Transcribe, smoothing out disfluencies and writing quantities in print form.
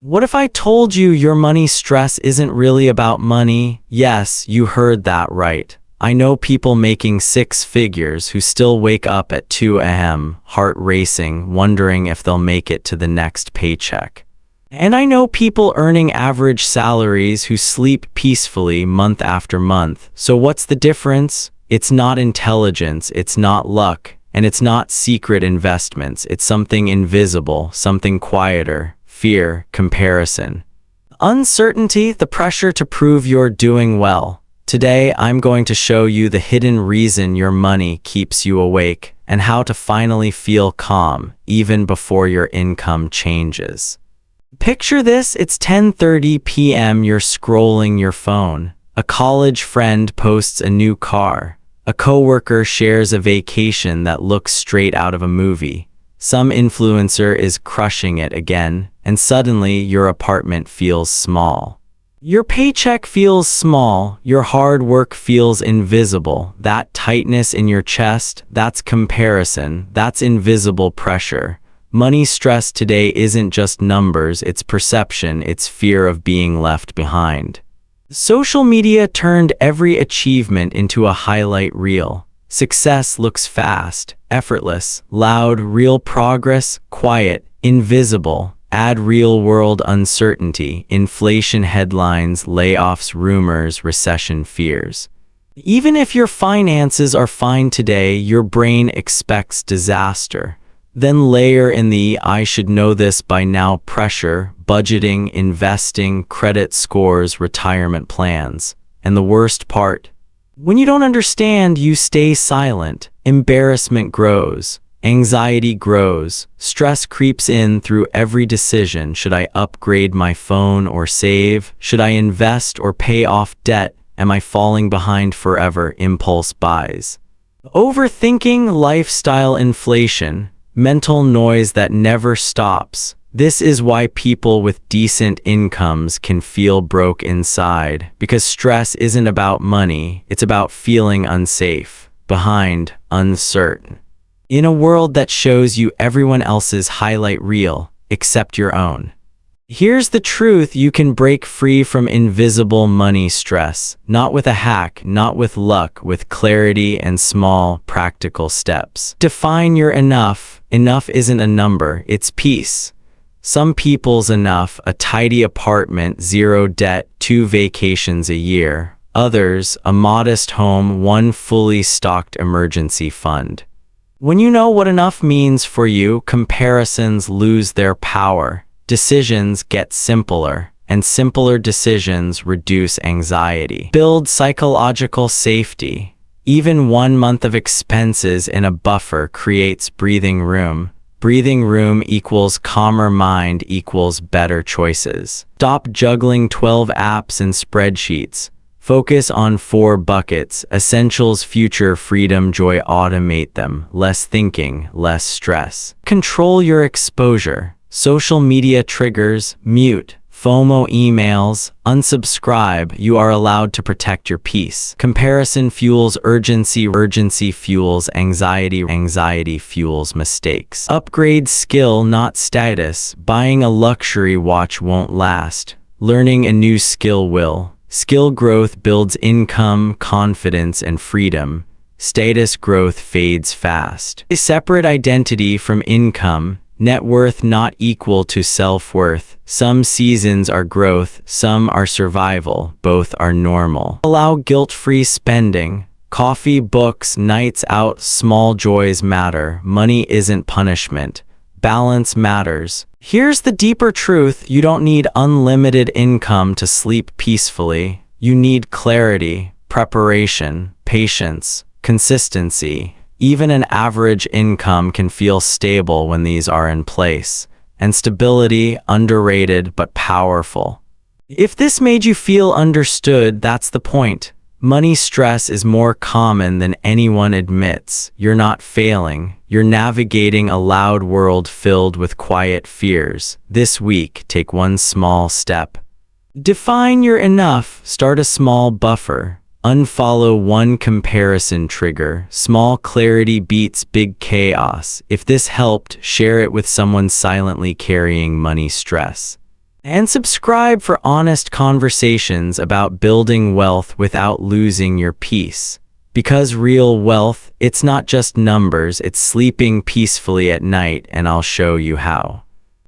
What if I told you your money stress isn't really about money? Yes, you heard that right. I know people making six figures who still wake up at 2 a.m., heart racing, wondering if they'll make it to the next paycheck. And I know people earning average salaries who sleep peacefully month after month. So what's the difference? It's not intelligence, it's not luck, and it's not secret investments. It's something invisible, something quieter. Fear, comparison. Uncertainty, the pressure to prove you're doing well. Today, I'm going to show you the hidden reason your money keeps you awake and how to finally feel calm even before your income changes. Picture this, it's 10:30 p.m., you're scrolling your phone. A college friend posts a new car. A coworker shares a vacation that looks straight out of a movie. Some influencer is crushing it again, and suddenly your apartment feels small. Your paycheck feels small, your hard work feels invisible. That tightness in your chest, that's comparison, that's invisible pressure. Money stress today isn't just numbers, it's perception, it's fear of being left behind. Social media turned every achievement into a highlight reel. Success looks fast, effortless, loud, real progress, quiet, invisible. Add real-world uncertainty, inflation headlines, layoffs, rumors, recession fears. Even if your finances are fine today, your brain expects disaster. Then layer in the "I should know this by now" pressure, budgeting, investing, credit scores, retirement plans. And the worst part? When you don't understand, you stay silent. Embarrassment grows. Anxiety grows. Stress creeps in through every decision. Should I upgrade my phone or save? Should I invest or pay off debt? Am I falling behind forever? Impulse buys. Overthinking, lifestyle inflation, mental noise that never stops. This is why people with decent incomes can feel broke inside, because stress isn't about money, it's about feeling unsafe, behind, uncertain. In a world that shows you everyone else's highlight reel, except your own. Here's the truth, you can break free from invisible money stress, not with a hack, not with luck, with clarity and small, practical steps. Define your enough. Enough isn't a number, it's peace. Some people's enough, a tidy apartment, 0 debt, 2 vacations a year. Others, a modest home, 1 fully stocked emergency fund. When you know what enough means for you, comparisons lose their power. Decisions get simpler, and simpler decisions reduce anxiety. Build psychological safety. Even 1 month of expenses in a buffer creates breathing room. Breathing room equals calmer mind equals better choices. Stop juggling 12 apps and spreadsheets. Focus on 4 buckets: essentials, future, freedom, joy. Automate them. Less thinking, less stress. Control your exposure. Social media triggers, mute. FOMO emails, unsubscribe. You are allowed to protect your peace. Comparison fuels urgency. Urgency fuels anxiety. Anxiety fuels mistakes. Upgrade skill, not status. Buying a luxury watch won't last. Learning a new skill will. Skill growth builds income, confidence, and freedom. Status growth fades fast. A separate identity from income. Net worth not equal to self-worth. Some seasons are growth, some are survival, both are normal. Allow guilt-free spending. Coffee, books, nights out, small joys matter. Money isn't punishment. Balance matters. Here's the deeper truth, you don't need unlimited income to sleep peacefully. You need clarity, preparation, patience, consistency. Even an average income can feel stable when these are in place. And stability, underrated but powerful. If this made you feel understood, that's the point. Money stress is more common than anyone admits. You're not failing. You're navigating a loud world filled with quiet fears. This week, take 1 small step. Define your enough. Start a small buffer. Unfollow 1 comparison trigger. Small clarity beats big chaos. If this helped, share it with someone silently carrying money stress. And subscribe for honest conversations about building wealth without losing your peace. Because real wealth, it's not just numbers, it's sleeping peacefully at night, and I'll show you how.